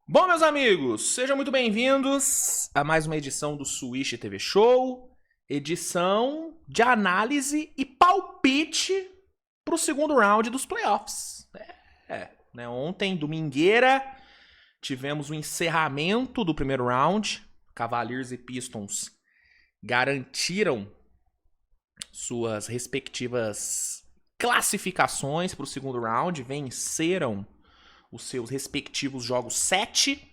Bom, meus amigos, sejam muito bem-vindos a mais uma edição do Switch TV Show, edição de análise e palpite para o segundo round dos playoffs. Ontem, domingueira, tivemos o encerramento do primeiro round. Cavaliers e Pistons garantiram suas respectivas classificações para o segundo round, venceram os seus respectivos jogos 7,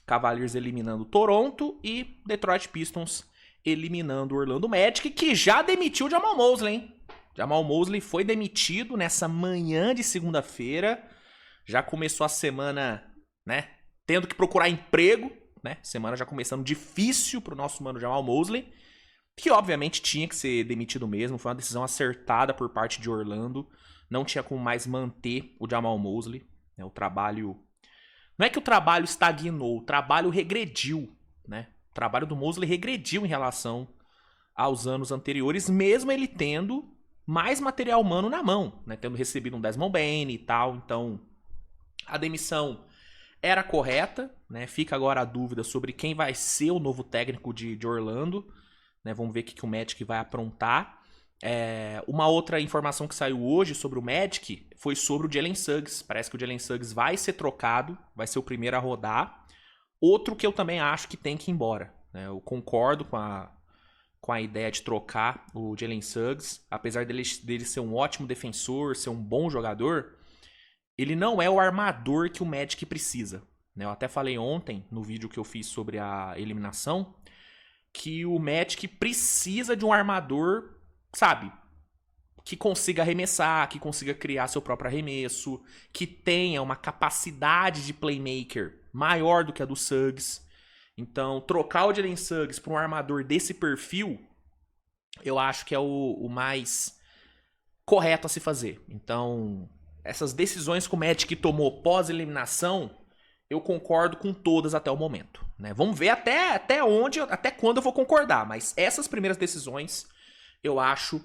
Cavaliers eliminando Toronto e Detroit Pistons eliminando Orlando Magic, que já demitiu o Jamal Mosley, hein? Jamal Mosley foi demitido nessa manhã de segunda-feira, já começou a semana, né, tendo que procurar emprego, né, semana já começando difícil pro nosso mano Jamal Mosley, que obviamente tinha que ser demitido mesmo, foi uma decisão acertada por parte de Orlando, não tinha como mais manter o Jamal Mosley. O trabalho... Não é que o trabalho estagnou, o trabalho regrediu, né? O trabalho do Mosley regrediu em relação aos anos anteriores, mesmo ele tendo mais material humano na mão, né? Tendo recebido um Desmond Bane e tal. Então, a demissão era correta, né? Fica agora a dúvida sobre quem vai ser o novo técnico de Orlando, né? Vamos ver o que o Magic vai aprontar. Uma outra informação que saiu hoje sobre o Magic foi sobre o Jalen Suggs. Parece que o Jalen Suggs vai ser trocado, vai ser o primeiro a rodar. Outro que eu também acho que tem que ir embora, né? Eu concordo com a ideia de trocar o Jalen Suggs. Apesar dele ser um ótimo defensor, ser um bom jogador, ele não é o armador que o Magic precisa, né? Eu até falei ontem, no vídeo que eu fiz sobre a eliminação, que o Magic precisa de um armador, sabe, que consiga arremessar, que consiga criar seu próprio arremesso, que tenha uma capacidade de playmaker maior do que a do Suggs. Então, trocar o Jalen Suggs por um armador desse perfil, eu acho que é o mais correto a se fazer. Então, essas decisões que o Magic tomou pós-eliminação, eu concordo com todas até o momento, né? Vamos ver até quando eu vou concordar, mas essas primeiras decisões eu acho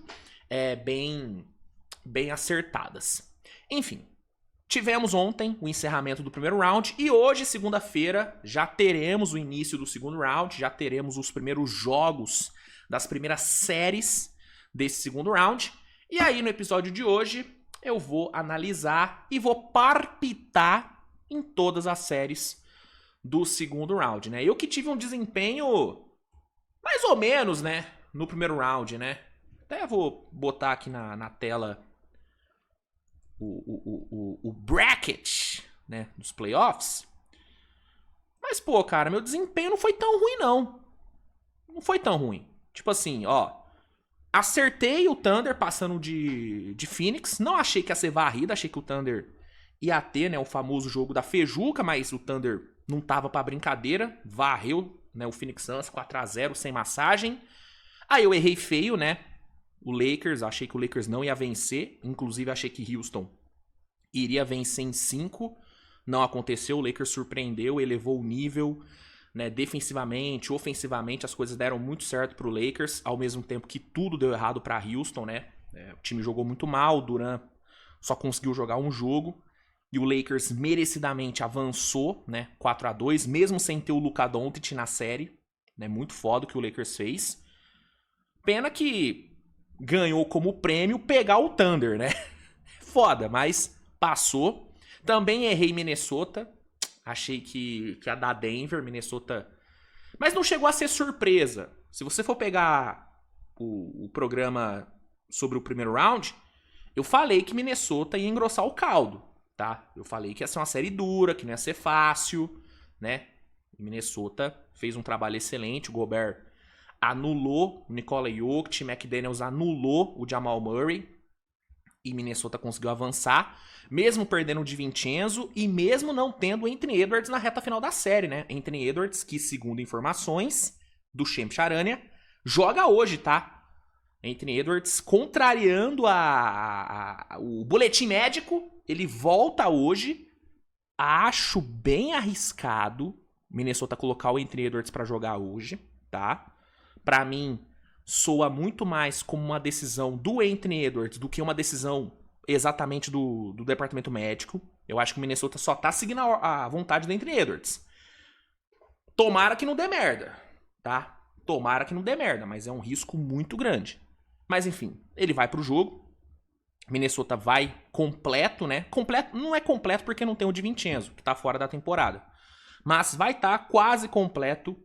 bem acertadas. Enfim, tivemos ontem o encerramento do primeiro round e hoje, segunda-feira, já teremos o início do segundo round, já teremos os primeiros jogos das primeiras séries desse segundo round. E aí, no episódio de hoje, eu vou analisar e vou palpitar em todas as séries do segundo round, né? Eu que tive um desempenho mais ou menos, né, no primeiro round, né? Até vou botar aqui na tela o bracket, né, dos playoffs. Mas, pô, cara, meu desempenho não foi tão ruim, não. Não foi tão ruim. Tipo assim, ó, acertei o Thunder passando de Phoenix. Não achei que ia ser varrida, achei que o Thunder ia ter, né, o famoso jogo da feijuca, mas o Thunder não tava pra brincadeira. Varreu, né, o Phoenix Suns 4-0 sem massagem. Aí eu errei feio, né? O Lakers, achei que o Lakers não ia vencer. Inclusive, achei que Houston iria vencer em 5. Não aconteceu, o Lakers surpreendeu, elevou o nível, né, defensivamente, ofensivamente, as coisas deram muito certo pro Lakers, ao mesmo tempo que tudo deu errado pra Houston, né? O time jogou muito mal, o Durant só conseguiu jogar um jogo. E o Lakers merecidamente avançou, né, 4-2, mesmo sem ter o Luka Doncic na série. Né, muito foda o que o Lakers fez. Pena que ganhou como prêmio pegar o Thunder, né? Foda, mas passou. Também errei Minnesota. Achei que ia dar Denver, Minnesota. Mas não chegou a ser surpresa. Se você for pegar o programa sobre o primeiro round, eu falei que Minnesota ia engrossar o caldo, tá? Eu falei que ia ser uma série dura, que não ia ser fácil, né? E Minnesota fez um trabalho excelente. O Gobert anulou o Nikola Jokic, McDaniels anulou o Jamal Murray e Minnesota conseguiu avançar, mesmo perdendo o DiVincenzo e mesmo não tendo o Anthony Edwards na reta final da série, né? Anthony Edwards, que segundo informações do Shams Charania, joga hoje, tá? Anthony Edwards, contrariando o boletim médico, ele volta hoje. Acho bem arriscado Minnesota colocar o Anthony Edwards pra jogar hoje, tá? Pra mim, soa muito mais como uma decisão do Anthony Edwards do que uma decisão exatamente do departamento médico. Eu acho que o Minnesota só tá seguindo a vontade do Anthony Edwards. Tomara que não dê merda, tá? Tomara que não dê merda, mas é um risco muito grande. Mas enfim, ele vai pro jogo. Minnesota vai completo, né? Completo, não é completo porque não tem o DiVincenzo, que tá fora da temporada. Mas vai estar quase completo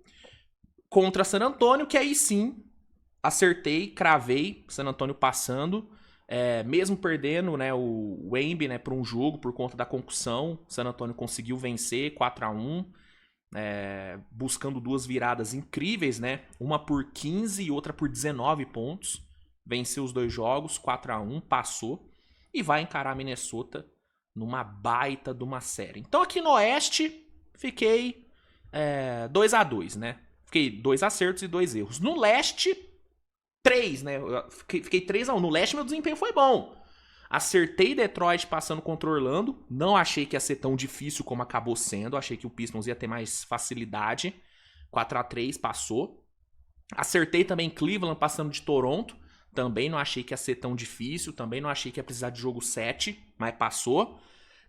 contra San Antonio, que aí sim, acertei, cravei, San Antonio passando. Mesmo perdendo, né, o Wemby, né, por um jogo, por conta da concussão, San Antonio conseguiu vencer 4-1. Buscando duas viradas incríveis, né? Uma por 15 e outra por 19 pontos. Venceu os dois jogos, 4-1, passou. E vai encarar a Minnesota numa baita de uma série. Então aqui no Oeste, fiquei 2-2, né? Fiquei 2 acertos e 2 erros. No Leste, 3, né? Fiquei 3-1. No Leste, meu desempenho foi bom. Acertei Detroit passando contra Orlando. Não achei que ia ser tão difícil como acabou sendo. Achei que o Pistons ia ter mais facilidade. 4-3 passou. Acertei também Cleveland passando de Toronto. Também não achei que ia ser tão difícil. Também não achei que ia precisar de jogo 7. Mas passou.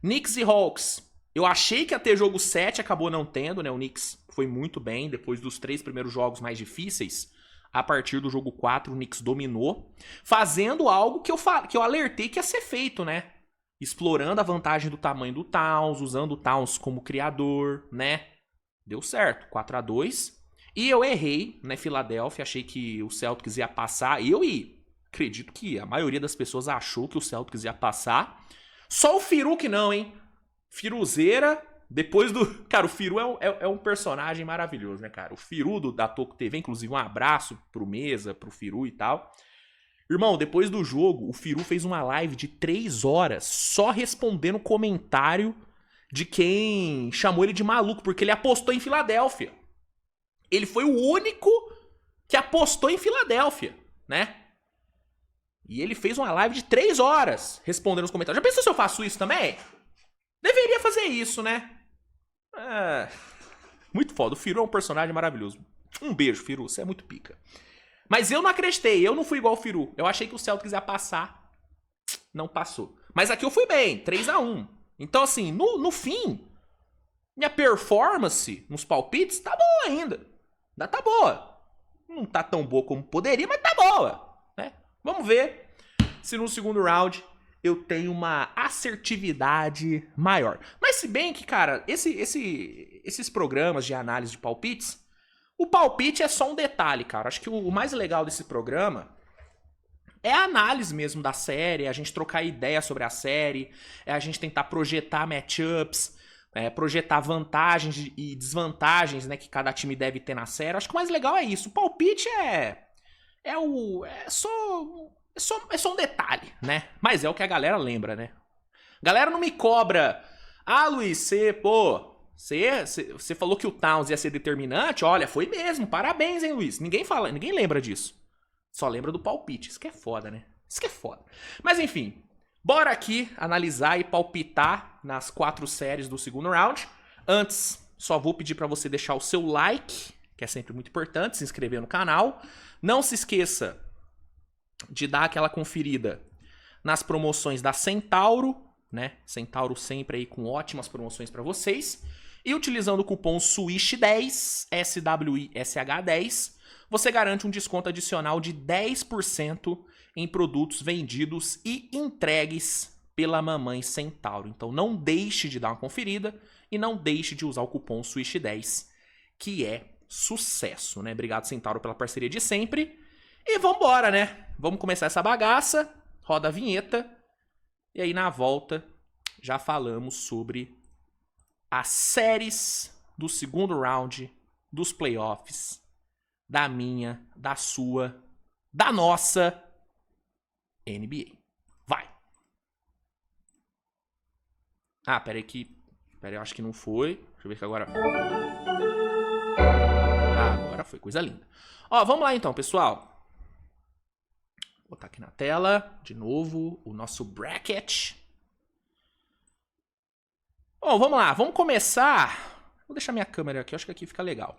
Knicks e Hawks. Eu achei que ia ter jogo 7. Acabou não tendo, né? O Knicks foi muito bem. Depois dos 3 primeiros jogos mais difíceis. A partir do jogo 4, o Knicks dominou, fazendo algo que eu alertei que ia ser feito, né? Explorando a vantagem do tamanho do Towns, usando o Towns como criador, né? Deu certo, 4-2. E eu errei, né, Filadélfia, achei que o Celtics ia passar. Acredito que a maioria das pessoas achou que o Celtics ia passar. Só o Firu que não, hein? Firuzeira... Depois do... Cara, o Firu é um personagem maravilhoso, né, cara? O Firu da Toco TV, inclusive um abraço pro Mesa, pro Firu e tal. Irmão, depois do jogo, o Firu fez uma live de 3 horas só respondendo comentário de quem chamou ele de maluco, porque ele apostou em Filadélfia. Ele foi o único que apostou em Filadélfia, né? E ele fez uma live de 3 horas respondendo os comentários. Já pensou se eu faço isso também? Deveria fazer isso, né? Muito foda. O Firu é um personagem maravilhoso. Um beijo, Firu. Você é muito pica. Mas eu não acreditei. Eu não fui igual o Firu. Eu achei que o Celtics ia passar. Não passou. Mas aqui eu fui bem. 3-1. Então, assim, no fim, minha performance nos palpites tá boa ainda. Ainda tá boa. Não tá tão boa como poderia, mas tá boa. Né? Vamos ver se no segundo round eu tenho uma assertividade maior. Mas se bem que, cara, esses programas de análise de palpites, o palpite é só um detalhe, cara. Acho que o mais legal desse programa é a análise mesmo da série, a gente trocar ideia sobre a série, a gente tentar projetar matchups, projetar vantagens e desvantagens, né, que cada time deve ter na série. Acho que o mais legal é isso. O palpite é só um detalhe, né? Mas é o que a galera lembra, né? A galera não me cobra. Ah, Luiz, você falou que o Towns ia ser determinante? Olha, foi mesmo. Parabéns, hein, Luiz? Ninguém lembra disso. Só lembra do palpite. Isso que é foda, né? Isso que é foda. Mas enfim, bora aqui analisar e palpitar nas 4 séries do segundo round. Antes, só vou pedir pra você deixar o seu like, que é sempre muito importante, se inscrever no canal. Não se esqueça de dar aquela conferida nas promoções da Centauro, né? Centauro sempre aí com ótimas promoções para vocês. E utilizando o cupom SWISH10, SWISH10, você garante um desconto adicional de 10% em produtos vendidos e entregues pela Mamãe Centauro. Então não deixe de dar uma conferida e não deixe de usar o cupom SWISH10, que é sucesso, né? Obrigado, Centauro, pela parceria de sempre. E vambora, né? Vamos começar essa bagaça. Roda a vinheta. E aí, na volta, já falamos sobre as séries do segundo round dos playoffs. Da minha, da sua, da nossa NBA. Vai! Ah, pera aí, eu acho que não foi. Deixa eu ver que agora... Ah, agora foi. Coisa linda. Ó, vamos lá então, pessoal. Vou botar aqui na tela, de novo, o nosso bracket. Bom, vamos lá, vamos começar... Vou deixar minha câmera aqui, acho que aqui fica legal.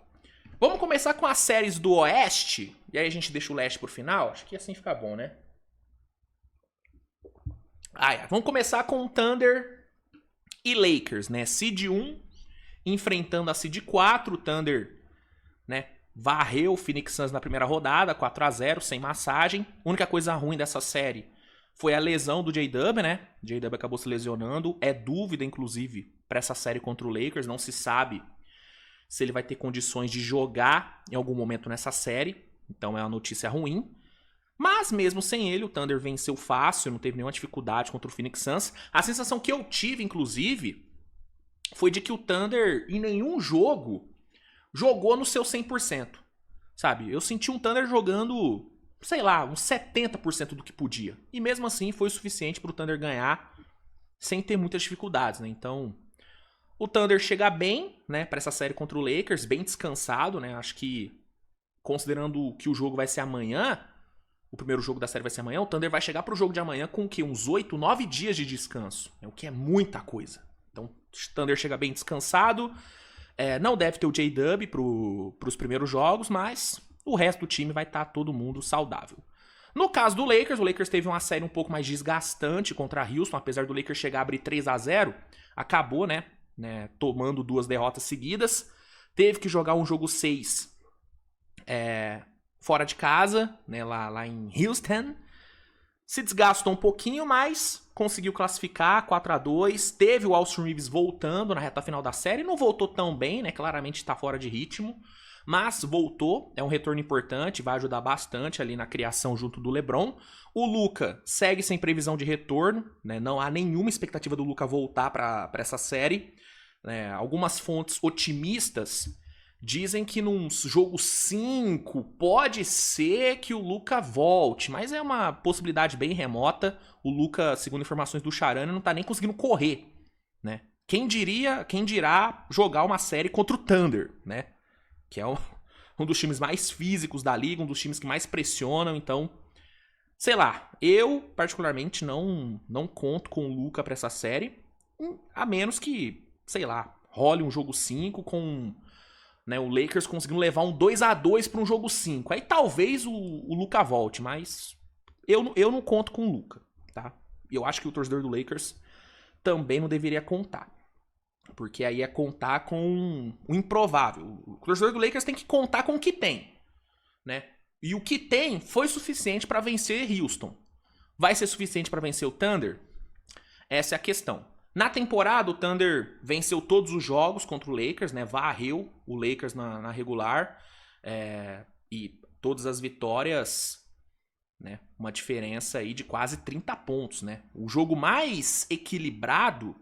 Vamos começar com as séries do Oeste, e aí a gente deixa o Leste pro final. Acho que assim fica bom, né? Vamos começar com o Thunder e Lakers, né? Seed 1 enfrentando a Seed 4, o Thunder né? Varreu o Phoenix Suns na primeira rodada, 4-0, sem massagem. A única coisa ruim dessa série foi a lesão do J-Dub, né? J-Dub acabou se lesionando. É dúvida, inclusive, para essa série contra o Lakers. Não se sabe se ele vai ter condições de jogar em algum momento nessa série. Então é uma notícia ruim. Mas mesmo sem ele, o Thunder venceu fácil, não teve nenhuma dificuldade contra o Phoenix Suns. A sensação que eu tive, inclusive, foi de que o Thunder, em nenhum jogo, jogou no seu 100%. Sabe? Eu senti um Thunder jogando, sei lá, uns 70% do que podia. E mesmo assim foi o suficiente para o Thunder ganhar sem ter muitas dificuldades, né? Então, o Thunder chega bem, né, para essa série contra o Lakers, bem descansado, né? Acho que, considerando que o jogo vai ser amanhã, o primeiro jogo da série vai ser amanhã, o Thunder vai chegar pro jogo de amanhã com o quê? Uns 8, 9 dias de descanso. O que é muita coisa. Então, o Thunder chega bem descansado. Não deve ter o J-Dub pros primeiros jogos, mas o resto do time vai estar todo mundo saudável. No caso do Lakers, o Lakers teve uma série um pouco mais desgastante contra a Houston, apesar do Lakers chegar a abrir 3-0, acabou, né, tomando 2 derrotas seguidas. Teve que jogar um jogo 6 fora de casa, né, lá em Houston. Se desgastou um pouquinho, mas conseguiu classificar 4-2. Teve o Austin Reeves voltando na reta final da série. Não voltou tão bem, né? Claramente está fora de ritmo. Mas voltou. É um retorno importante. Vai ajudar bastante ali na criação junto do LeBron. O Luka segue sem previsão de retorno, né? Não há nenhuma expectativa do Luka voltar para essa série. Algumas fontes otimistas dizem que num jogo 5 pode ser que o Luka volte, mas é uma possibilidade bem remota. O Luka, segundo informações do Charania, não tá nem conseguindo correr, né? Quem dirá jogar uma série contra o Thunder, né? Que é um dos times mais físicos da liga, um dos times que mais pressionam, então, sei lá, eu particularmente não conto com o Luka pra essa série, a menos que, sei lá, role um jogo 5 com, né, o Lakers conseguindo levar um 2-2 para um jogo 5. Aí talvez o Luka volte, mas eu não conto com o Luka, tá? Eu acho que o torcedor do Lakers também não deveria contar. Porque aí é contar com o improvável. O torcedor do Lakers tem que contar com o que tem, né? E o que tem foi suficiente para vencer Houston. Vai ser suficiente para vencer o Thunder? Essa é a questão. Na temporada, o Thunder venceu todos os jogos contra o Lakers, né? Varreu o Lakers na regular. E todas as vitórias, né? Uma diferença aí de quase 30 pontos, né? O jogo mais equilibrado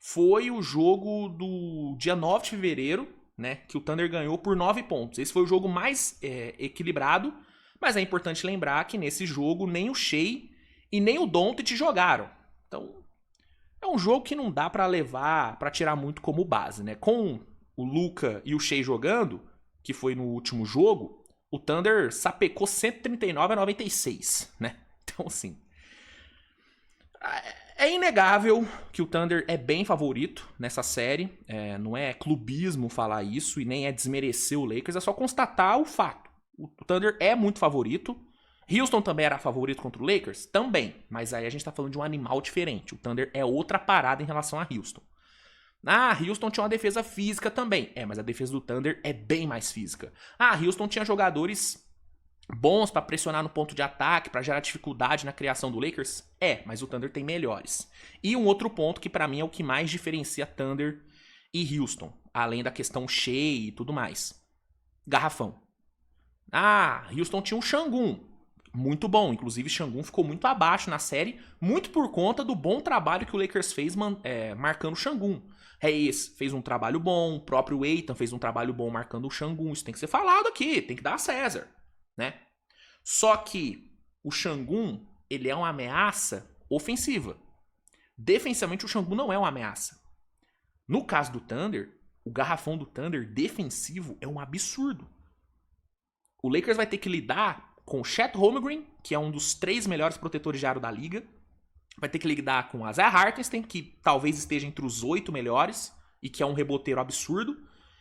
foi o jogo do dia 9 de fevereiro, né? Que o Thunder ganhou por 9 pontos. Esse foi o jogo mais equilibrado, mas é importante lembrar que nesse jogo nem o Shea e nem o Doncic jogaram. Então, é um jogo que não dá pra tirar muito como base, né? Com o Luka e o Shea jogando, que foi no último jogo, o Thunder sapecou 139-96, né? Então, assim, é inegável que o Thunder é bem favorito nessa série. Não é clubismo falar isso e nem é desmerecer o Lakers, é só constatar o fato. O Thunder é muito favorito. Houston também era favorito contra o Lakers? Também, mas aí a gente tá falando de um animal diferente. O Thunder é outra parada em relação a Houston. Houston tinha uma defesa física também. Mas a defesa do Thunder é bem mais física. Houston tinha jogadores bons pra pressionar no ponto de ataque, pra gerar dificuldade na criação do Lakers? Mas o Thunder tem melhores. E um outro ponto que pra mim é o que mais diferencia Thunder e Houston, além da questão Shea e tudo mais. Garrafão. Houston tinha um Sengun. Muito bom, inclusive Sengun ficou muito abaixo na série, muito por conta do bom trabalho que o Lakers fez marcando o Sengun. Reis fez um trabalho bom, o próprio Ayton fez um trabalho bom marcando o Sengun, isso tem que ser falado aqui, tem que dar a César, né? Só que o Sengun, ele é uma ameaça ofensiva. Defensivamente o Sengun não é uma ameaça. No caso do Thunder, o garrafão do Thunder defensivo é um absurdo. O Lakers vai ter que lidar com o Chet Holmgren, que é um dos 3 melhores protetores de aro da liga. Vai ter que lidar com o Isaiah Hartenstein, que talvez esteja entre os 8 melhores, e que é um reboteiro absurdo.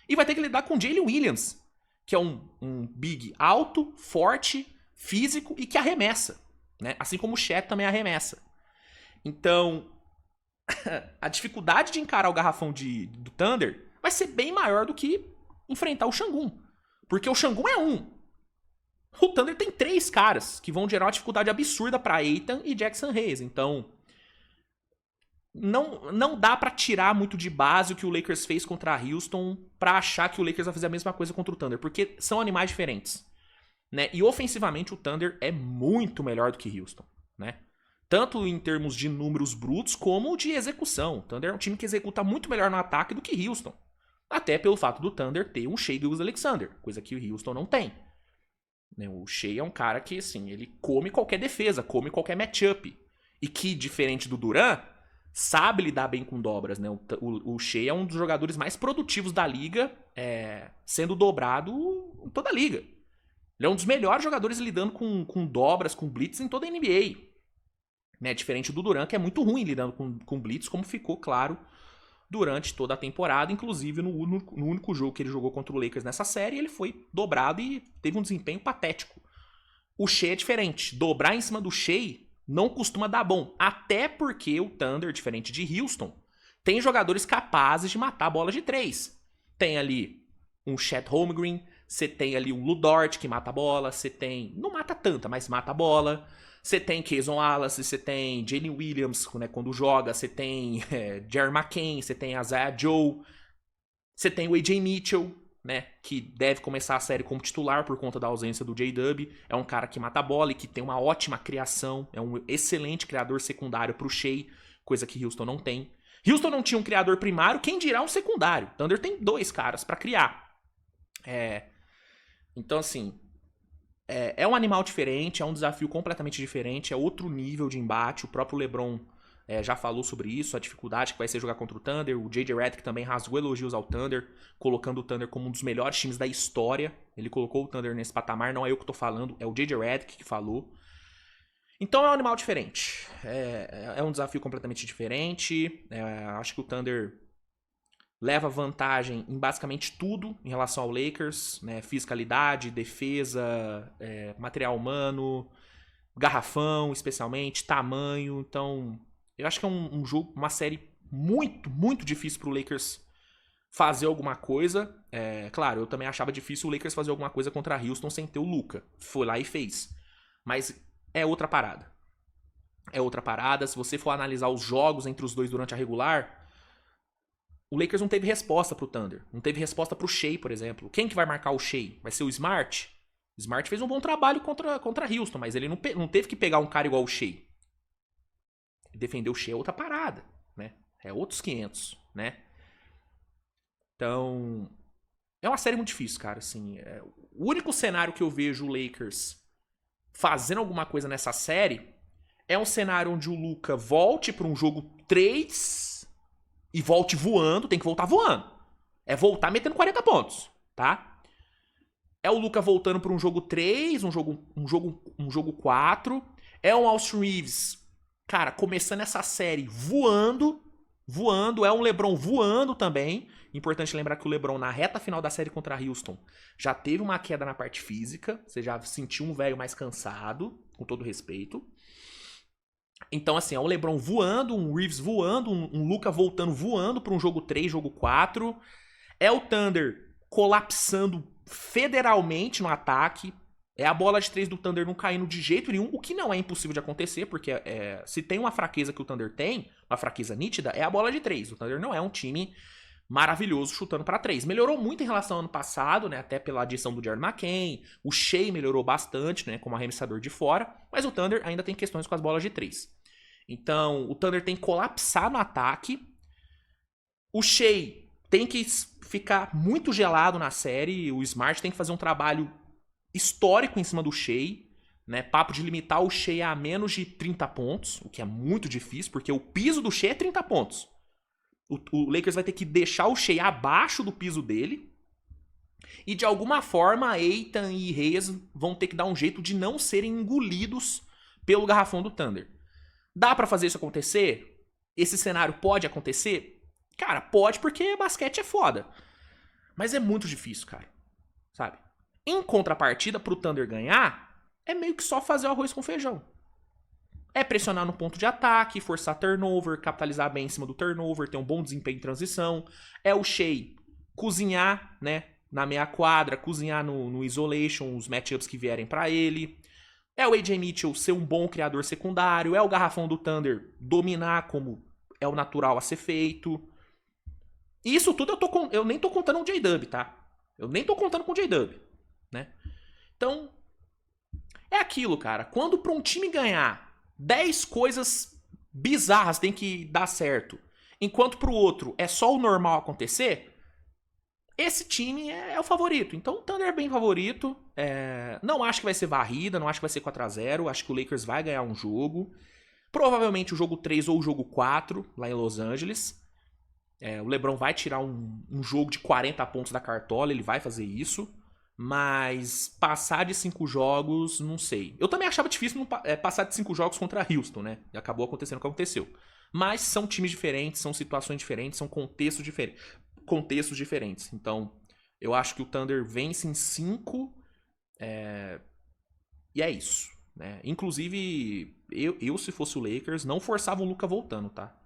E vai ter que lidar com o Jalen Williams, que é um big alto, forte, físico e que arremessa, né? Assim como o Chet também arremessa. Então, a dificuldade de encarar o garrafão do Thunder vai ser bem maior do que enfrentar o Sengun. Porque o Şangun é um. O Thunder tem 3 caras que vão gerar uma dificuldade absurda pra Ayton e Jackson Hayes. Então, não dá pra tirar muito de base o que o Lakers fez contra a Houston pra achar que o Lakers vai fazer a mesma coisa contra o Thunder. Porque são animais diferentes. Né? E ofensivamente o Thunder é muito melhor do que Houston. Né? Tanto em termos de números brutos como de execução. O Thunder é um time que executa muito melhor no ataque do que Houston. Até pelo fato do Thunder ter um Shai Gilgeous-Alexander. Coisa que o Houston não tem. O Shai é um cara que, assim, ele come qualquer defesa, come qualquer matchup. E que, diferente do Durant, sabe lidar bem com dobras, né? O Shai é um dos jogadores mais produtivos da liga, sendo dobrado em toda a liga. Ele é um dos melhores jogadores lidando com dobras, com blitz em toda a NBA. Né? Diferente do Durant, que é muito ruim lidando com blitz, como ficou claro durante toda a temporada, inclusive no único jogo que ele jogou contra o Lakers nessa série, ele foi dobrado e teve um desempenho patético. O Shai é diferente. Dobrar em cima do Shai não costuma dar bom. Até porque o Thunder, diferente de Houston, tem jogadores capazes de matar a bola de 3. Tem ali um Chet Holmgren, você tem ali um Lu Dort que mata a bola, você tem... Não mata tanta, mas mata a bola. Você tem Cason Wallace, você tem Jalen Williams, né, quando joga, você tem Jerry McCain, você tem Isaiah Joe, você tem o AJ Mitchell, né, que deve começar a série como titular por conta da ausência do J-Dub. É um cara que mata a bola e que tem uma ótima criação, é um excelente criador secundário pro Shai, coisa que Houston não tem. Houston não tinha um criador primário, quem dirá um secundário. Thunder tem 2 caras pra criar. Então, assim... É um animal diferente, é um desafio completamente diferente, é outro nível de embate. O próprio LeBron já falou sobre isso, a dificuldade que vai ser jogar contra o Thunder. O J.J. Redick também rasgou elogios ao Thunder, colocando o Thunder como um dos melhores times da história. Ele colocou o Thunder nesse patamar, não é eu que tô falando, é o J.J. Redick que falou. Então é um animal diferente, é um desafio completamente diferente. Acho que o Thunder leva vantagem em basicamente tudo em relação ao Lakers, né? Fisicalidade, defesa, material humano, garrafão especialmente, tamanho. Então, eu acho que é um jogo, uma série muito, muito difícil pro Lakers fazer alguma coisa. Claro, eu também achava difícil o Lakers fazer alguma coisa contra a Houston sem ter o Luka. Foi lá e fez. Mas é outra parada. É outra parada. Se você for analisar os jogos entre os dois durante a regular... O Lakers não teve resposta pro Thunder. Não teve resposta pro Shai, por exemplo. Quem que vai marcar o Shai? Vai ser o Smart? O Smart fez um bom trabalho contra Houston, mas ele não teve que pegar um cara igual o Shai. Defender o Shai é outra parada, né? É outros 500, né? Então, é uma série muito difícil, cara. Assim, o único cenário que eu vejo o Lakers fazendo alguma coisa nessa série é um cenário onde o Luka volte para um jogo 3... E volte voando, tem que voltar voando. É voltar metendo 40 pontos, tá? É o Luka voltando para um jogo 3, um jogo 4. É um Austin Reeves, cara, começando essa série voando. É um LeBron voando também. Importante lembrar que o LeBron, na reta final da série contra a Houston, já teve uma queda na parte física. Você já sentiu um velho mais cansado, com todo respeito. Então, assim, é o LeBron voando, um Reeves voando, um Luka voltando voando para um jogo 3, jogo 4. É o Thunder colapsando federalmente no ataque. É a bola de 3 do Thunder não caindo de jeito nenhum, o que não é impossível de acontecer, porque se tem uma fraqueza que o Thunder tem, uma fraqueza nítida, é a bola de 3. O Thunder não é um time maravilhoso chutando para 3. Melhorou muito em relação ao ano passado, né? Até pela adição do Jerry McCain. O Shai melhorou bastante, né? Como arremessador de fora. Mas o Thunder ainda tem questões com as bolas de 3. Então, o Thunder tem que colapsar no ataque. O Shai tem que ficar muito gelado na série. O Smart tem que fazer um trabalho histórico em cima do Shai. Né? Papo de limitar o Shai a menos de 30 pontos. O que é muito difícil, porque o piso do Shai é 30 pontos. O Lakers vai ter que deixar o Shai abaixo do piso dele. E de alguma forma, Ayton e Hayes vão ter que dar um jeito de não serem engolidos pelo garrafão do Thunder. Dá pra fazer isso acontecer? Esse cenário pode acontecer? Cara, pode, porque basquete é foda. Mas é muito difícil, cara. Sabe? Em contrapartida, pro Thunder ganhar, é meio que só fazer o arroz com feijão. É pressionar no ponto de ataque, forçar turnover, capitalizar bem em cima do turnover, ter um bom desempenho em transição. É o Shai cozinhar, né? na meia quadra, cozinhar no isolation, os matchups que vierem pra ele. É o AJ Mitchell ser um bom criador secundário. É o garrafão do Thunder dominar como é o natural a ser feito. E isso tudo eu nem tô contando com o J-Dub, tá? Eu nem tô contando com o J-Dub, né? Então, é aquilo, cara. Quando pra um time ganhar 10 coisas bizarras tem que dar certo, enquanto pro outro é só o normal acontecer, esse time é o favorito. Então o Thunder é bem favorito. Não acho que vai ser varrida, não acho que vai ser 4-0. Acho que o Lakers vai ganhar um jogo. Provavelmente o jogo 3 ou o jogo 4, lá em Los Angeles. O LeBron vai tirar um jogo de 40 pontos da cartola, ele vai fazer isso. Mas passar de 5 jogos, não sei. Eu também achava difícil passar de 5 jogos contra Houston, né? E acabou acontecendo o que aconteceu. Mas são times diferentes, são situações diferentes, são contextos diferentes. Então, eu acho que o Thunder vence em 5. E é isso. Né? Inclusive, eu, se fosse o Lakers, não forçava o Luka voltando, tá?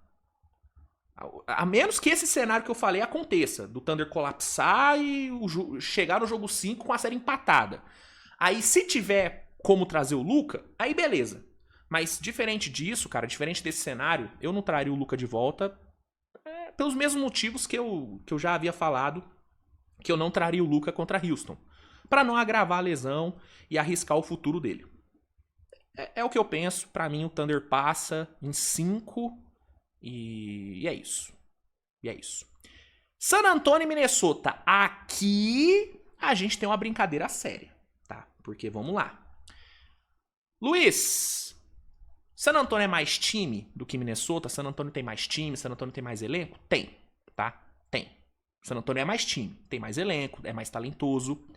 A menos que esse cenário que eu falei aconteça, do Thunder colapsar e chegar no jogo 5 com a série empatada. Aí, se tiver como trazer o Luka, aí beleza. Mas diferente disso, cara, diferente desse cenário, eu não traria o Luka de volta pelos mesmos motivos que eu já havia falado, que eu não traria o Luka contra Houston. Pra não agravar a lesão e arriscar o futuro dele. É o que eu penso. Pra mim, o Thunder passa em 5. E é isso. San Antonio e Minnesota. Aqui a gente tem uma brincadeira séria, tá? Porque vamos lá. Luiz, San Antonio é mais time do que Minnesota? San Antonio tem mais time? San Antonio tem mais elenco? Tem, tá? Tem. San Antonio é mais time, tem mais elenco, é mais talentoso.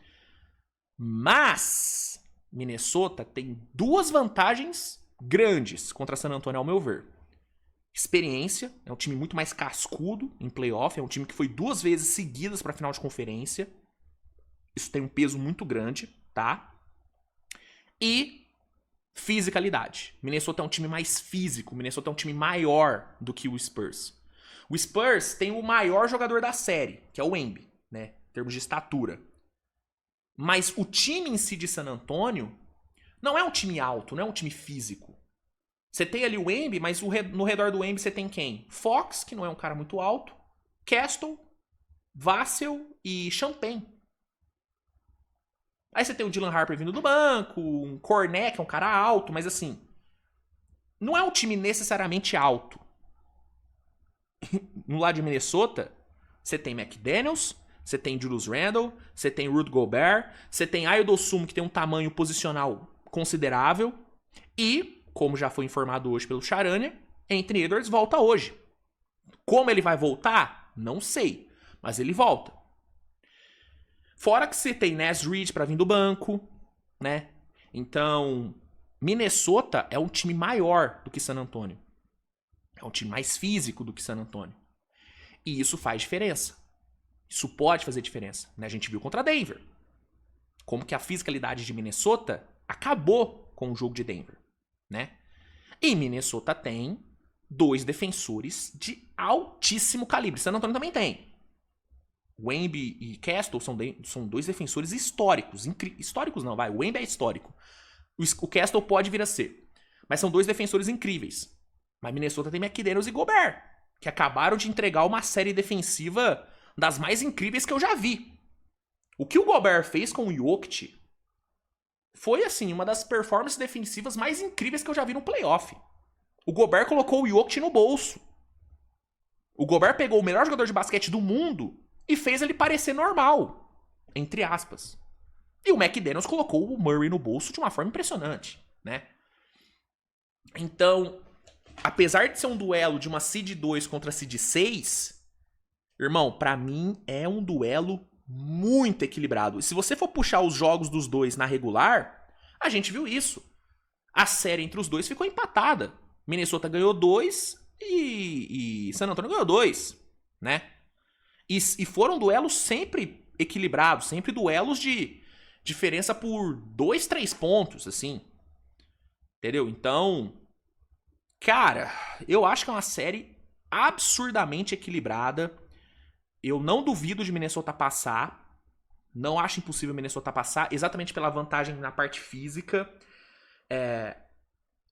Mas Minnesota tem 2 vantagens grandes contra San Antonio, ao meu ver. Experiência, é um time muito mais cascudo em playoff, é um time que foi 2 vezes seguidas para final de conferência. Isso tem um peso muito grande, tá? E fisicalidade. Minnesota é um time mais físico, Minnesota é um time maior do que o Spurs. O Spurs tem o maior jogador da série, que é o Wemby, né? Em termos de estatura. Mas o time em si de San Antonio não é um time alto, não é um time físico. Você tem ali o Wemby, mas no redor do Wemby você tem quem? Fox, que não é um cara muito alto, Castle, Vassell e Champagne. Aí você tem o Dylan Harper vindo do banco, um Cornet, que é um cara alto, mas assim, não é um time necessariamente alto. No lado de Minnesota, você tem McDaniels, você tem Julius Randle, você tem Rudy Gobert, você tem Ayo Dosunmu, que tem um tamanho posicional considerável, e, como já foi informado hoje pelo Charania, Anthony Edwards volta hoje. Como ele vai voltar? Não sei, mas ele volta. Fora que você tem Naz Reid pra vir do banco, né? Então, Minnesota é um time maior do que San Antonio. É um time mais físico do que San Antonio. E isso faz diferença. Isso pode fazer diferença. Né? A gente viu contra Denver. Como que a fisicalidade de Minnesota acabou com o jogo de Denver. Né? E Minnesota tem 2 defensores de altíssimo calibre. San Antonio também tem. Wemby e Castle são 2 defensores históricos. Históricos não, vai. O Wemby é histórico. O Castle pode vir a ser. Mas são 2 defensores incríveis. Mas Minnesota tem McDaniels e Gobert, que acabaram de entregar uma série defensiva das mais incríveis que eu já vi. O que o Gobert fez com o Jokic foi, assim, uma das performances defensivas mais incríveis que eu já vi no playoff. O Gobert colocou o Jokic no bolso. O Gobert pegou o melhor jogador de basquete do mundo e fez ele parecer normal, entre aspas. E o McDaniels colocou o Murray no bolso de uma forma impressionante, né? Então, apesar de ser um duelo de uma seed 2 contra seed 6, irmão, pra mim é um duelo muito equilibrado. E se você for puxar os jogos dos dois na regular, a gente viu isso. A série entre os dois ficou empatada. Minnesota ganhou 2 e San Antonio ganhou 2, né? E foram duelos sempre equilibrados, sempre duelos de diferença por 2, 3 pontos, assim. Entendeu? Então, cara, eu acho que é uma série absurdamente equilibrada. Eu não duvido de Minnesota passar. Não acho impossível o Minnesota passar, exatamente pela vantagem na parte física.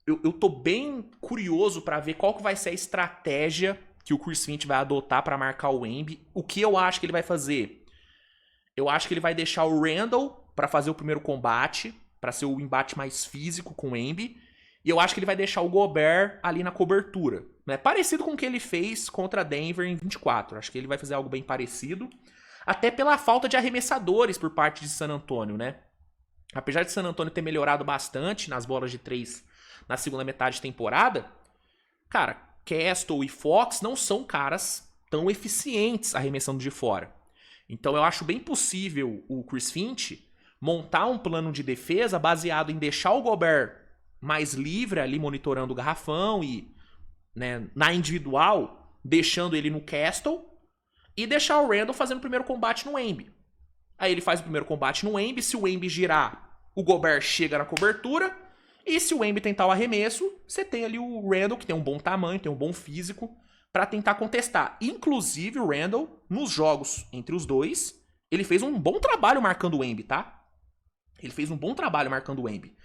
Eu tô bem curioso pra ver qual que vai ser a estratégia que o Chris Finch vai adotar pra marcar o Embi. O que eu acho que ele vai fazer? Eu acho que ele vai deixar o Randall pra fazer o primeiro combate, pra ser o embate mais físico com o Embi. E eu acho que ele vai deixar o Gobert ali na cobertura. Né? Parecido com o que ele fez contra Denver em 24. Acho que ele vai fazer algo bem parecido. Até pela falta de arremessadores por parte de San Antonio, né? Apesar de San Antonio ter melhorado bastante nas bolas de 3 na segunda metade de temporada, cara, Castle e Fox não são caras tão eficientes arremessando de fora. Então eu acho bem possível o Chris Finch montar um plano de defesa baseado em deixar o Gobert mais livre ali monitorando o garrafão e, né, na individual, deixando ele no Castle e deixar o Randall fazendo o primeiro combate no Embi. Aí ele faz o primeiro combate no Embi, se o Embi girar, o Gobert chega na cobertura, e se o Embi tentar o arremesso, você tem ali o Randall, que tem um bom tamanho, tem um bom físico, pra tentar contestar. Inclusive o Randall, nos jogos entre os dois, ele fez um bom trabalho marcando o Embi, tá? Ele fez um bom trabalho marcando o Embi.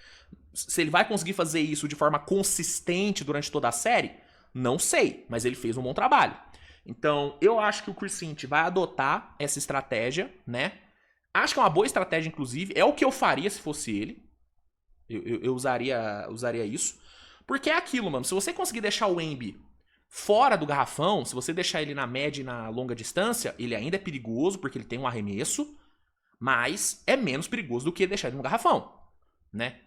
Se ele vai conseguir fazer isso de forma consistente durante toda a série, não sei, mas ele fez um bom trabalho. Então, eu acho que o Chris Finch vai adotar essa estratégia, né? Acho que é uma boa estratégia, inclusive. É o que eu faria se fosse ele. Eu usaria isso. Porque é aquilo, mano. Se você conseguir deixar o Embi fora do garrafão, se você deixar ele na média e na longa distância, ele ainda é perigoso, porque ele tem um arremesso, mas é menos perigoso do que deixar ele no garrafão, né?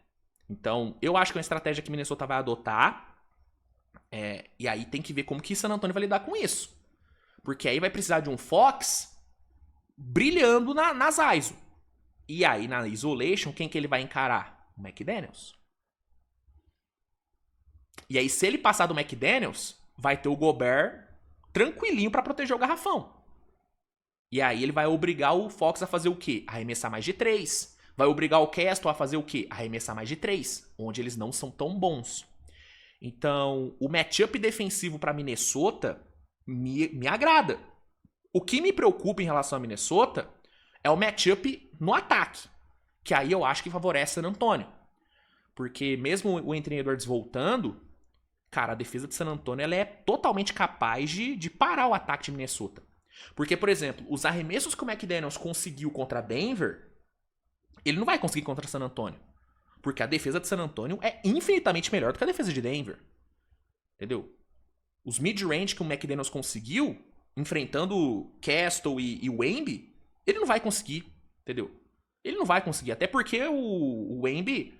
Então, eu acho que é uma estratégia que o Minnesota vai adotar. E aí tem que ver como que San Antonio vai lidar com isso. Porque aí vai precisar de um Fox brilhando nas ISO. E aí, na isolation, quem que ele vai encarar? O McDaniels. E aí, se ele passar do McDaniels, vai ter o Gobert tranquilinho pra proteger o garrafão. E aí ele vai obrigar o Fox a fazer o quê? Arremessar mais de 3. Vai obrigar o Castle a fazer o quê? Arremessar mais de 3. Onde eles não são tão bons. Então, o matchup defensivo pra Minnesota me agrada. O que me preocupa em relação a Minnesota é o matchup no ataque. Que aí eu acho que favorece San Antonio. Porque mesmo o Anthony Edwards voltando, cara, a defesa de San Antonio ela é totalmente capaz de parar o ataque de Minnesota. Porque, por exemplo, os arremessos que o McDaniels conseguiu contra Denver, ele não vai conseguir contra San Antonio. Porque a defesa de San Antonio é infinitamente melhor do que a defesa de Denver. Entendeu? Os mid-range que o McDaniels conseguiu, enfrentando Castle e o Embi, ele não vai conseguir. Entendeu? Ele não vai conseguir. Até porque o Embi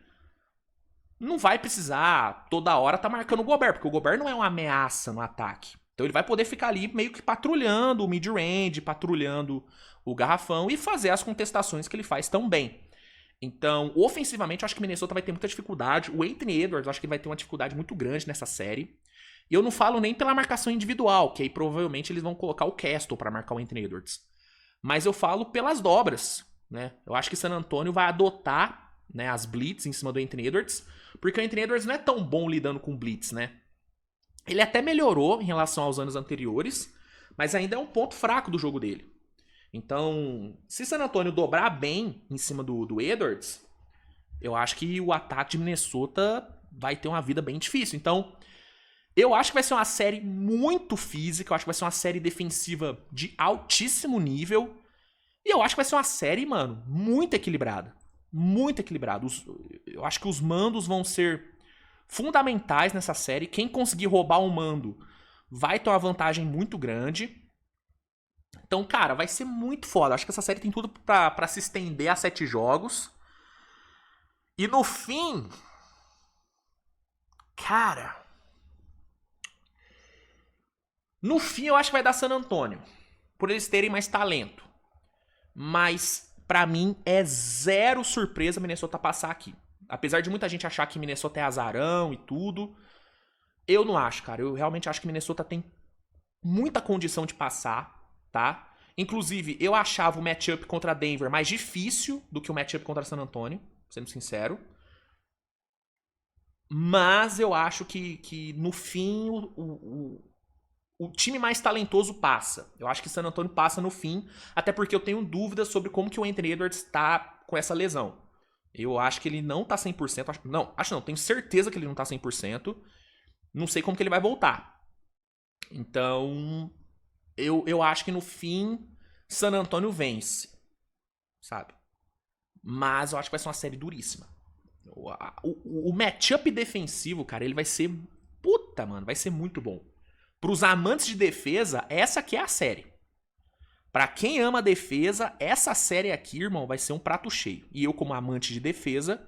não vai precisar toda hora tá marcando o Gobert. Porque o Gobert não é uma ameaça no ataque. Então ele vai poder ficar ali meio que patrulhando o mid-range, patrulhando o garrafão e fazer as contestações que ele faz tão bem. Então, ofensivamente, eu acho que o Minnesota vai ter muita dificuldade. O Anthony Edwards, eu acho que ele vai ter uma dificuldade muito grande nessa série. E eu não falo nem pela marcação individual, que aí provavelmente eles vão colocar o Castle para marcar o Anthony Edwards. Mas eu falo pelas dobras, né? Eu acho que San Antonio vai adotar, né, as blitz em cima do Anthony Edwards, porque o Anthony Edwards não é tão bom lidando com blitz, né? Ele até melhorou em relação aos anos anteriores, mas ainda é um ponto fraco do jogo dele. Então, se San Antonio dobrar bem em cima do Edwards, eu acho que o ataque de Minnesota vai ter uma vida bem difícil. Então, eu acho que vai ser uma série muito física, eu acho que vai ser uma série defensiva de altíssimo nível, e eu acho que vai ser uma série, mano, muito equilibrada. Muito equilibrada. Eu acho que os mandos vão ser fundamentais nessa série. Quem conseguir roubar um mando vai ter uma vantagem muito grande. Então, cara, vai ser muito foda. Acho que essa série tem tudo pra se estender a 7 jogos. E no fim... Cara... No fim, eu acho que vai dar San Antonio. Por eles terem mais talento. Mas, pra mim, é zero surpresa Minnesota passar aqui. Apesar de muita gente achar que Minnesota é azarão e tudo, eu não acho, cara. Eu realmente acho que Minnesota tem muita condição de passar, tá? Inclusive, eu achava o matchup contra Denver mais difícil do que o matchup contra San Antonio, sendo sincero. Mas eu acho que no fim, o time mais talentoso passa. Eu acho que San Antonio passa no fim, até porque eu tenho dúvidas sobre como que o Anthony Edwards tá com essa lesão. Eu acho que ele não tá 100%. Não, tenho certeza que ele não tá 100%. Não sei como que ele vai voltar. Então, eu acho que no fim, San Antonio vence. Sabe? Mas eu acho que vai ser uma série duríssima. O matchup defensivo, cara, ele vai ser... Puta, mano, vai ser muito bom. Pros amantes de defesa, essa aqui é a série. Pra quem ama defesa, essa série aqui, irmão, vai ser um prato cheio. E eu, como amante de defesa,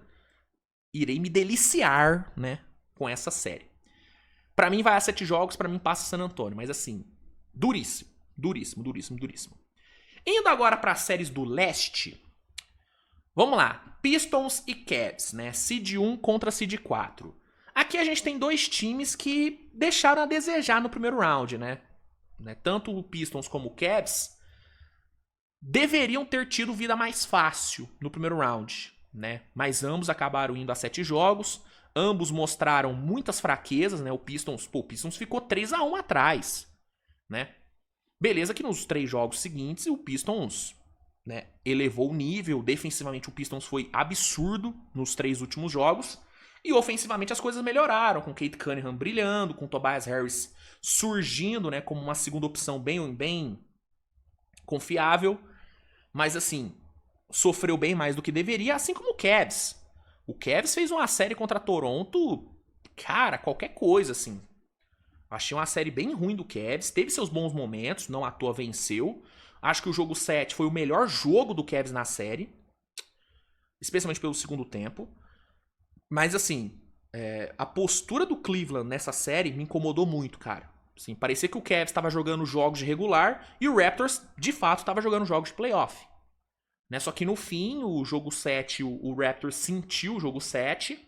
irei me deliciar, né, com essa série. Pra mim vai a 7 jogos, pra mim passa San Antonio. Mas assim, duríssimo. Duríssimo, duríssimo, duríssimo. Indo agora para as séries do leste. Vamos lá. Pistons e Cavs, né? Seed 1 contra Seed 4. Aqui a gente tem dois times que deixaram a desejar no primeiro round, né? Tanto o Pistons como o Cavs deveriam ter tido vida mais fácil no primeiro round, né? Mas ambos acabaram indo a 7 jogos. Ambos mostraram muitas fraquezas, né? O Pistons ficou 3-1 atrás, né? Beleza que nos 3 jogos seguintes o Pistons, né, elevou o nível. Defensivamente o Pistons foi absurdo nos 3 últimos jogos. E ofensivamente as coisas melhoraram, com Cade Cunningham brilhando, com Tobias Harris surgindo, né, como uma segunda opção bem confiável. Mas assim, sofreu bem mais do que deveria, assim como o Cavs. O Cavs fez uma série contra Toronto, cara, qualquer coisa assim. Achei uma série bem ruim do Cavs, teve seus bons momentos, não à toa venceu. Acho que o jogo 7 foi o melhor jogo do Cavs na série, especialmente pelo segundo tempo. Mas assim, a postura do Cleveland nessa série me incomodou muito, cara. Assim, parecia que o Cavs estava jogando jogos de regular e o Raptors, de fato, estava jogando jogos de playoff. Né? Só que no fim, o jogo 7, o Raptors sentiu o jogo 7.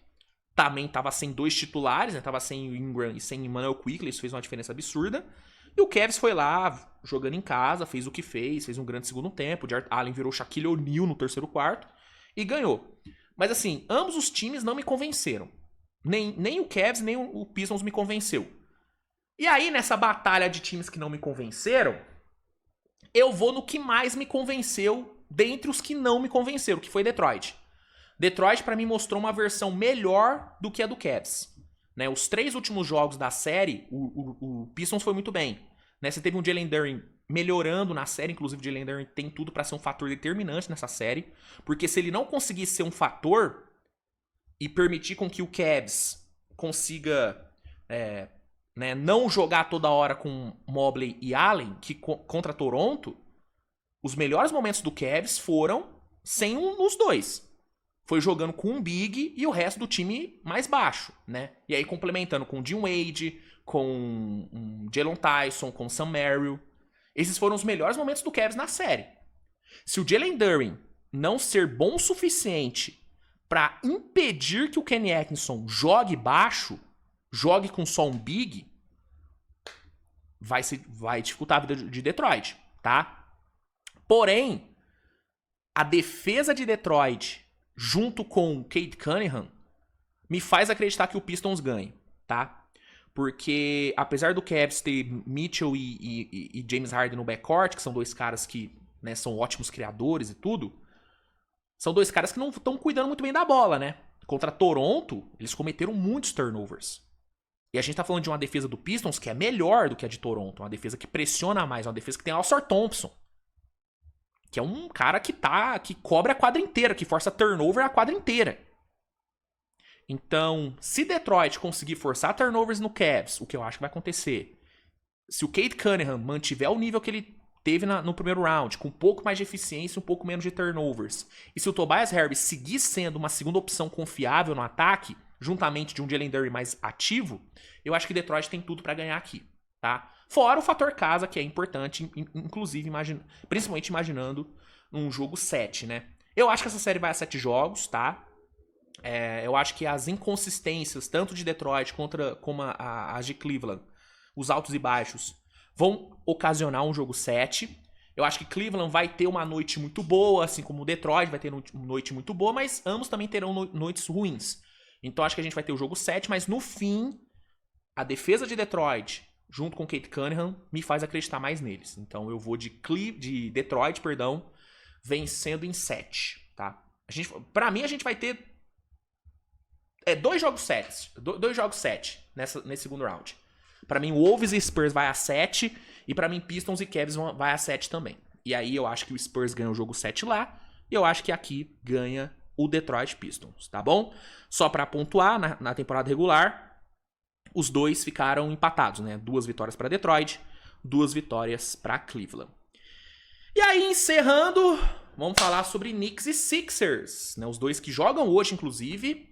Também estava sem 2 titulares, né? Tava sem o Ingram e sem Emmanuel Quickley, isso fez uma diferença absurda. E o Cavs foi lá, jogando em casa, fez o que fez um grande segundo tempo. O Jarrett Allen virou Shaquille O'Neal no terceiro quarto e ganhou. Mas assim, ambos os times não me convenceram. Nem o Cavs, nem o Pistons me convenceu. E aí, nessa batalha de times que não me convenceram, eu vou no que mais me convenceu dentre os que não me convenceram, que foi Detroit. Detroit, pra mim, mostrou uma versão melhor do que a do Cavs. Né? Os 3 últimos jogos da série, o Pistons foi muito bem. Né? Você teve um Jalen Duren melhorando na série, inclusive o Jalen Duren tem tudo pra ser um fator determinante nessa série, porque se ele não conseguir ser um fator e permitir com que o Cavs consiga né, não jogar toda hora com Mobley e Allen, que contra Toronto, os melhores momentos do Cavs foram sem os dois. Foi jogando com um big e o resto do time mais baixo, né? E aí complementando com o Dean Wade, com o Jalen Tyson, com o Sam Merrill. Esses foram os melhores momentos do Cavs na série. Se o Jalen Duren não ser bom o suficiente para impedir que o Kenny Atkinson jogue baixo, jogue com só um big, vai dificultar a vida de Detroit, tá? Porém, a defesa de Detroit junto com Cade Cunningham me faz acreditar que o Pistons ganha, tá? Porque apesar do Cavs ter Mitchell e James Harden no backcourt, que são 2 caras que, né, são ótimos criadores e tudo, são 2 caras que não estão cuidando muito bem da bola, né? Contra Toronto, eles cometeram muitos turnovers. E a gente tá falando de uma defesa do Pistons que é melhor do que a de Toronto, uma defesa que pressiona mais, uma defesa que tem Al-Star Thompson, que é um cara que cobre a quadra inteira, que força turnover a quadra inteira. Então, se Detroit conseguir forçar turnovers no Cavs, o que eu acho que vai acontecer, se o Cade Cunningham mantiver o nível que ele teve no primeiro round, com um pouco mais de eficiência, um pouco menos de turnovers, e se o Tobias Harris seguir sendo uma segunda opção confiável no ataque, juntamente de um Jalen Duren mais ativo, eu acho que Detroit tem tudo pra ganhar aqui, tá? Fora o fator casa, que é importante, inclusive, principalmente imaginando um jogo 7, né? Eu acho que essa série vai a 7 jogos, tá? Eu acho que as inconsistências, tanto de Detroit como as de Cleveland, os altos e baixos, vão ocasionar um jogo 7. Eu acho que Cleveland vai ter uma noite muito boa, assim como o Detroit vai ter uma noite muito boa, mas ambos também terão noites ruins. Então acho que a gente vai ter o jogo 7, mas no fim, a defesa de Detroit junto com o Kate Cunningham, me faz acreditar mais neles. Então eu vou de Detroit, vencendo em 7, tá? Pra mim, a gente vai ter 2 jogos 7 nesse segundo round. Pra mim, Wolves e Spurs vai a 7, e pra mim, Pistons e Cavs vai a 7 também. E aí eu acho que o Spurs ganha o jogo 7 lá, e eu acho que aqui ganha o Detroit Pistons, tá bom? Só pra pontuar, na temporada regular, os dois ficaram empatados, né? 2 vitórias pra Detroit, 2 vitórias pra Cleveland. E aí, encerrando, vamos falar sobre Knicks e Sixers, né? Os dois que jogam hoje, inclusive.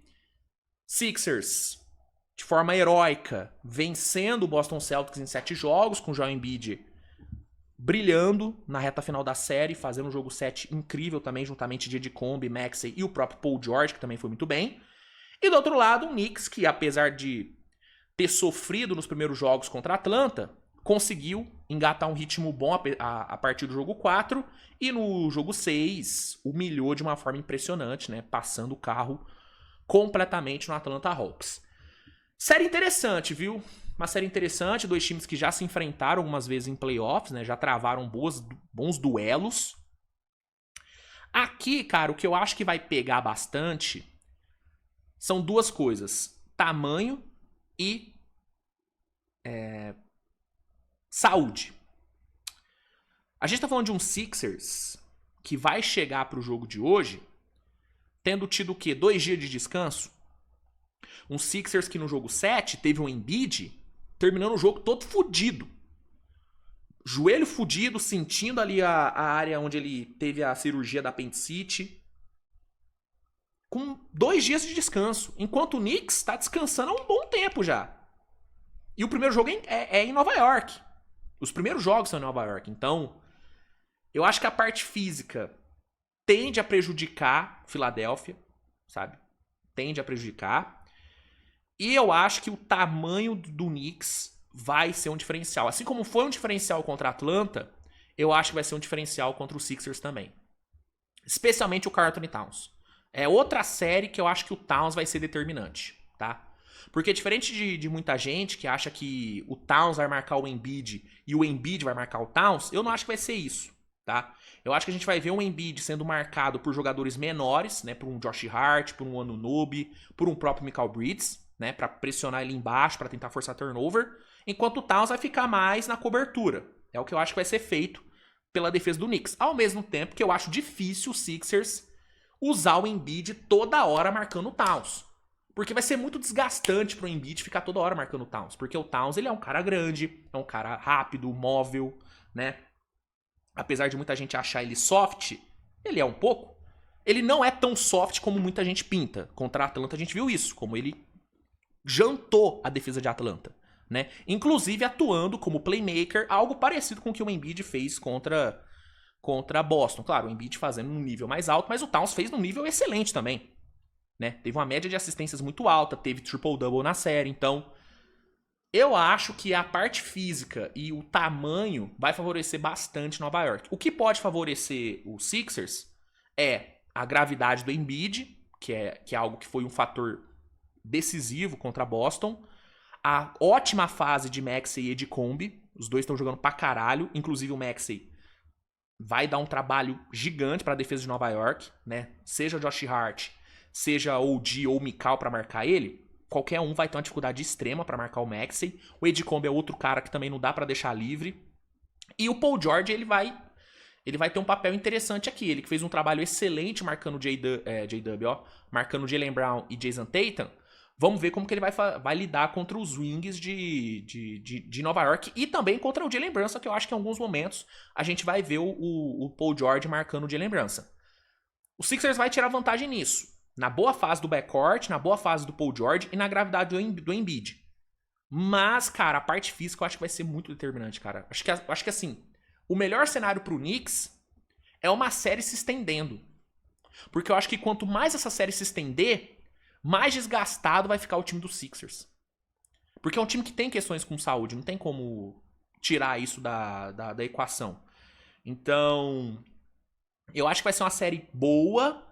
Sixers, de forma heróica, vencendo o Boston Celtics em 7 jogos, com o Joel Embiid brilhando na reta final da série, fazendo um jogo 7 incrível também, juntamente de Edicombe, Maxey e o próprio Paul George, que também foi muito bem. E do outro lado, o Knicks, que apesar de ter sofrido nos primeiros jogos contra a Atlanta, conseguiu engatar um ritmo bom a partir do jogo 4, e no jogo 6 humilhou de uma forma impressionante, né, passando o carro completamente no Atlanta Hawks. Série interessante, viu? Uma série interessante, 2 times que já se enfrentaram algumas vezes em playoffs, né? Já travaram bons duelos. Aqui, cara, o que eu acho que vai pegar bastante são 2 coisas. Tamanho e saúde. A gente tá falando de um Sixers que vai chegar pro jogo de hoje tendo tido o quê? 2 dias de descanso? Um Sixers que no jogo 7 teve um Embiid terminando o jogo todo fudido. Joelho fudido, sentindo ali a área onde ele teve a cirurgia da apendicite. Com 2 dias de descanso. Enquanto o Knicks tá descansando há um bom tempo já. E o primeiro jogo é em Nova York. Os primeiros jogos são em Nova York. Então, eu acho que a parte física tende a prejudicar Filadélfia, sabe? Tende a prejudicar. E eu acho que o tamanho do Knicks vai ser um diferencial. Assim como foi um diferencial contra a Atlanta, eu acho que vai ser um diferencial contra os Sixers também. Especialmente o Karl Anthony Towns. É outra série que eu acho que o Towns vai ser determinante, tá? Porque diferente de muita gente que acha que o Towns vai marcar o Embiid e o Embiid vai marcar o Towns, eu não acho que vai ser isso, tá? Eu acho que a gente vai ver um Embiid sendo marcado por jogadores menores, né? Por um Josh Hart, por um Anunoby, por um próprio Mikal Bridges, né, para pressionar ele embaixo, para tentar forçar turnover, enquanto o Towns vai ficar mais na cobertura. É o que eu acho que vai ser feito pela defesa do Knicks. Ao mesmo tempo que eu acho difícil o Sixers usar o Embiid toda hora marcando o Towns. Porque vai ser muito desgastante pro Embiid ficar toda hora marcando o Towns. Porque o Towns, ele é um cara grande, é um cara rápido, móvel, né? Apesar de muita gente achar ele soft, ele é um pouco. Ele não é tão soft como muita gente pinta. Contra a Atlanta a gente viu isso, como ele jantou a defesa de Atlanta, né? Inclusive atuando como playmaker, algo parecido com o que o Embiid fez contra Boston. Claro, o Embiid fazendo num nível mais alto, mas o Towns fez num nível excelente também, né? Teve uma média de assistências muito alta, teve triple-double na série, então eu acho que a parte física e o tamanho vai favorecer bastante Nova York. O que pode favorecer os Sixers é a gravidade do Embiid, que é algo que foi um fator decisivo contra Boston. A ótima fase de Maxey e Edicombe. Os dois estão jogando pra caralho. Inclusive o Maxey vai dar um trabalho gigante pra defesa de Nova York, né? Seja Josh Hart, seja OG ou Mikal pra marcar ele, qualquer um vai ter uma dificuldade extrema pra marcar o Maxey. O Edicombe é outro cara que também não dá pra deixar livre. E o Paul George, ele vai ter um papel interessante aqui. Ele que fez um trabalho excelente marcando marcando Jaylen Brown e Jason Tatum. Vamos ver como que ele vai lidar contra os wings de Nova York e também contra o Jalen Brunson, que eu acho que em alguns momentos a gente vai ver o Paul George marcando o Jalen Brunson. O Sixers vai tirar vantagem nisso. Na boa fase do backcourt, na boa fase do Paul George e na gravidade do Embiid. Mas, cara, a parte física eu acho que vai ser muito determinante, cara. Acho que assim, o melhor cenário pro Knicks é uma série se estendendo. Porque eu acho que quanto mais essa série se estender, mais desgastado vai ficar o time dos Sixers. Porque é um time que tem questões com saúde, não tem como tirar isso da equação. Então, eu acho que vai ser uma série boa,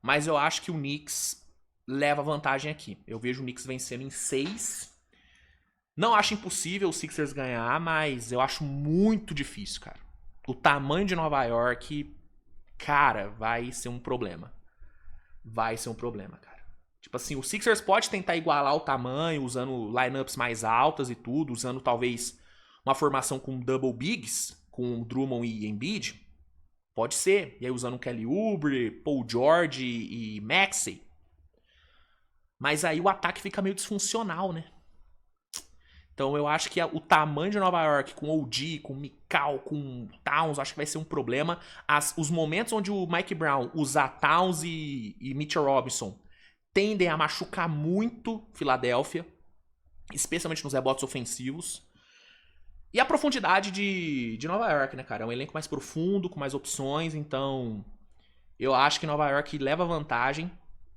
mas eu acho que o Knicks leva vantagem aqui. Eu vejo o Knicks vencendo em 6 Não acho impossível o Sixers ganhar, mas eu acho muito difícil, cara. O tamanho de Nova York, cara, vai ser um problema. Vai ser um problema, cara. Tipo assim, o Sixers pode tentar igualar o tamanho, usando lineups mais altas e tudo, usando talvez uma formação com double bigs, com Drummond e Embiid. Pode ser. E aí usando Kelly Oubre, Paul George e Maxey. Mas aí o ataque fica meio disfuncional, né? Então eu acho que o tamanho de Nova York, com OG, com Mikal, com Towns, acho que vai ser um problema. Os momentos onde o Mike Brown usar Towns e Mitchell Robinson tendem a machucar muito Filadélfia, especialmente nos rebotes ofensivos. E a profundidade de Nova York, né, cara? É um elenco mais profundo, com mais opções, então eu acho que Nova York leva vantagem.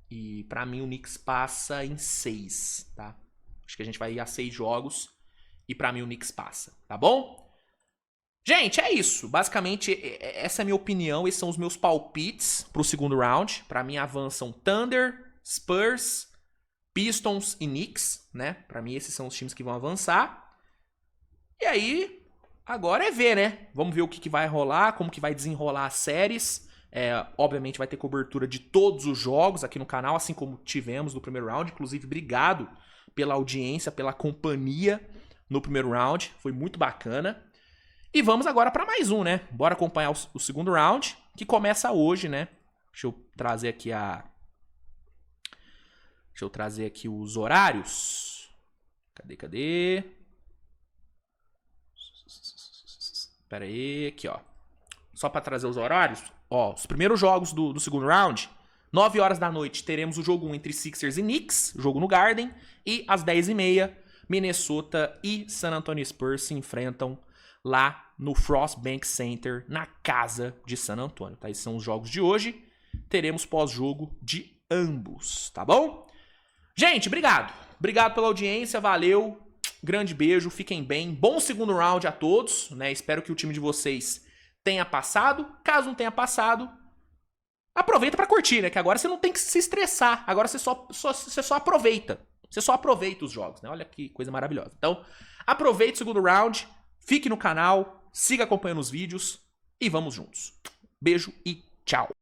E pra mim o Knicks passa em 6, tá? Acho que a gente vai ir a 6 jogos e pra mim o Knicks passa, tá bom? Gente, é isso. Basicamente, essa é a minha opinião. Esses são os meus palpites pro segundo round. Pra mim avançam Thunder, Spurs, Pistons e Knicks, né? Pra mim esses são os times que vão avançar. E aí, agora é ver, né? Vamos ver o que vai rolar, como que vai desenrolar as séries. Obviamente vai ter cobertura de todos os jogos aqui no canal, assim como tivemos no primeiro round. Inclusive, obrigado pela audiência, pela companhia no primeiro round. Foi muito bacana. E vamos agora para mais um, né? Bora acompanhar o segundo round, que começa hoje, né? Deixa eu trazer aqui os horários. Cadê? Pera aí, aqui, ó. Só para trazer os horários. Ó, os primeiros jogos do segundo round, 9 horas da noite, teremos o jogo 1 entre Sixers e Knicks, jogo no Garden, e às 10h30, Minnesota e San Antonio Spurs se enfrentam lá no Frost Bank Center, na casa de San Antonio, tá? Esses são os jogos de hoje, teremos pós-jogo de ambos, tá bom? Gente, obrigado pela audiência, valeu, grande beijo, fiquem bem, bom segundo round a todos, né? Espero que o time de vocês tenha passado. Caso não tenha passado, aproveita pra curtir, né? Que agora você não tem que se estressar. Agora você só aproveita. Você só aproveita os jogos, né? Olha que coisa maravilhosa. Então, aproveite o segundo round, fique no canal, siga acompanhando os vídeos e vamos juntos. Beijo e tchau.